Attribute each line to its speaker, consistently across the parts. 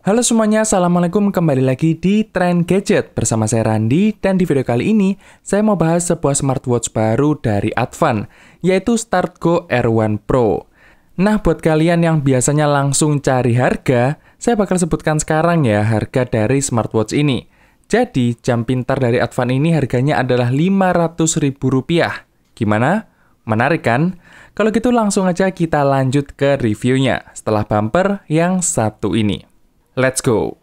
Speaker 1: Halo semuanya, Assalamualaikum, kembali lagi di Trend Gadget bersama saya Randi, dan di video kali ini saya mau bahas sebuah smartwatch baru dari Advan, yaitu StartGo R1 Pro. Nah, buat kalian yang biasanya langsung cari harga, saya bakal sebutkan sekarang ya harga dari smartwatch ini. Jadi, jam pintar dari Advan ini harganya adalah Rp500.000. Gimana? Menarik kan? Kalau gitu langsung aja kita lanjut ke reviewnya setelah bumper yang satu ini. Let's go!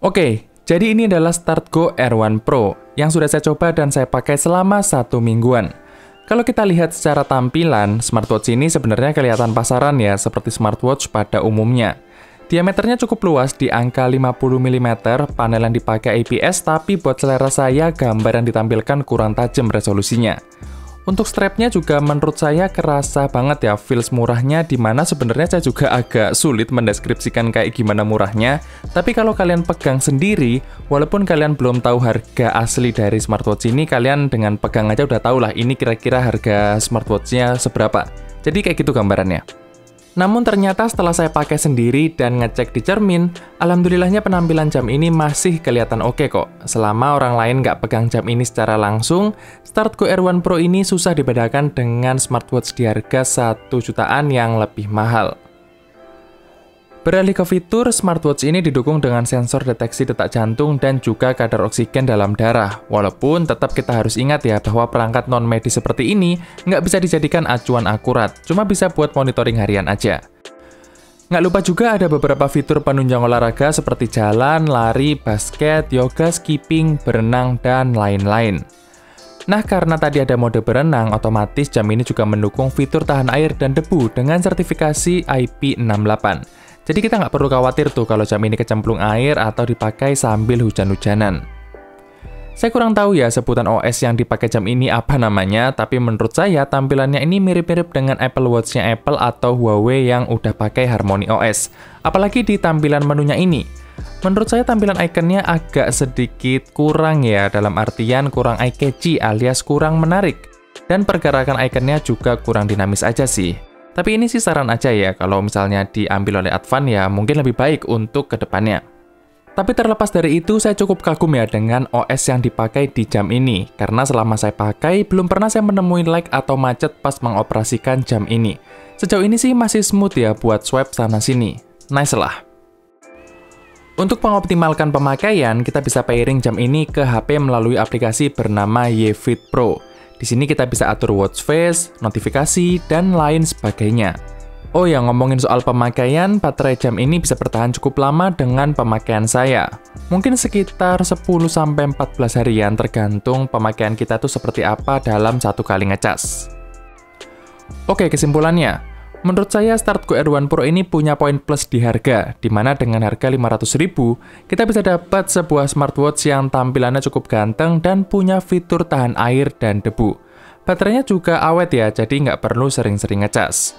Speaker 1: Oke, jadi ini adalah StartGo R1 Pro yang sudah saya coba dan saya pakai selama 1 mingguan. Kalau kita lihat secara tampilan, smartwatch ini sebenarnya kelihatan pasaran ya, seperti smartwatch pada umumnya. Diameternya cukup luas di angka 50 mm, panel yang dipakai IPS, tapi buat selera saya gambar yang ditampilkan kurang tajam resolusinya. Untuk strapnya juga menurut saya kerasa banget ya feels murahnya, dimana sebenarnya saya juga agak sulit mendeskripsikan kayak gimana murahnya. Tapi kalau kalian pegang sendiri, walaupun kalian belum tahu harga asli dari smartwatch ini, kalian dengan pegang aja udah tahu lah ini kira-kira harga smartwatchnya seberapa. Jadi kayak gitu gambarannya. Namun ternyata setelah saya pakai sendiri dan ngecek di cermin, alhamdulillahnya penampilan jam ini masih kelihatan oke kok. Selama orang lain nggak pegang jam ini secara langsung, StartGo R1 Pro ini susah dibedakan dengan smartwatch di harga 1 jutaan yang lebih mahal. Beralih ke fitur, smartwatch ini didukung dengan sensor deteksi detak jantung dan juga kadar oksigen dalam darah. Walaupun tetap kita harus ingat ya bahwa perangkat non-medis seperti ini nggak bisa dijadikan acuan akurat, cuma bisa buat monitoring harian aja. Nggak lupa juga ada beberapa fitur penunjang olahraga seperti jalan, lari, basket, yoga, skipping, berenang, dan lain-lain. Nah, karena tadi ada mode berenang, otomatis jam ini juga mendukung fitur tahan air dan debu dengan sertifikasi IP68. Jadi kita nggak perlu khawatir tuh kalau jam ini kecemplung air atau dipakai sambil hujan-hujanan. Saya kurang tahu ya sebutan OS yang dipakai jam ini apa namanya, tapi menurut saya tampilannya ini mirip-mirip dengan Apple Watch-nya Apple atau Huawei yang udah pakai Harmony OS. Apalagi di tampilan menunya ini. Menurut saya tampilan ikonnya agak sedikit kurang ya, dalam artian kurang eye-catchy alias kurang menarik. Dan pergerakan ikonnya juga kurang dinamis aja sih. Tapi ini sih saran aja ya, kalau misalnya diambil oleh Advan ya mungkin lebih baik untuk kedepannya. Tapi terlepas dari itu, saya cukup kagum ya dengan OS yang dipakai di jam ini. Karena selama saya pakai, belum pernah saya menemui lag atau macet pas mengoperasikan jam ini. Sejauh ini sih masih smooth ya buat swipe sana-sini. Nice lah. Untuk mengoptimalkan pemakaian, kita bisa pairing jam ini ke HP melalui aplikasi bernama YFit Pro. Di sini kita bisa atur watch face, notifikasi, dan lain sebagainya. Oh ya, ngomongin soal pemakaian, baterai jam ini bisa bertahan cukup lama dengan pemakaian saya. Mungkin sekitar 10-14 harian tergantung pemakaian kita tuh seperti apa dalam satu kali ngecas. Oke, kesimpulannya. Menurut saya, StartGo R1 Pro ini punya poin plus di harga, di mana dengan harga Rp500.000, kita bisa dapat sebuah smartwatch yang tampilannya cukup ganteng dan punya fitur tahan air dan debu. Baterainya juga awet ya, jadi nggak perlu sering-sering ngecas.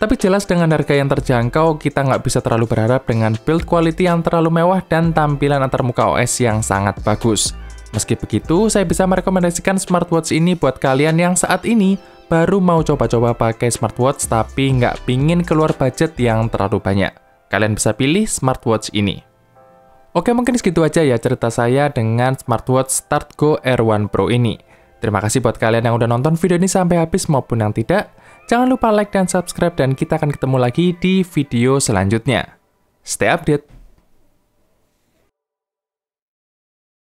Speaker 1: Tapi jelas dengan harga yang terjangkau, kita nggak bisa terlalu berharap dengan build quality yang terlalu mewah dan tampilan antarmuka OS yang sangat bagus. Meski begitu, saya bisa merekomendasikan smartwatch ini buat kalian yang saat ini baru mau coba-coba pakai smartwatch tapi nggak pingin keluar budget yang terlalu banyak. Kalian bisa pilih smartwatch ini. Oke, mungkin segitu aja ya cerita saya dengan smartwatch StartGo R1 Pro ini. Terima kasih buat kalian yang udah nonton video ini sampai habis maupun yang tidak. Jangan lupa like dan subscribe dan kita akan ketemu lagi di video selanjutnya. Stay update!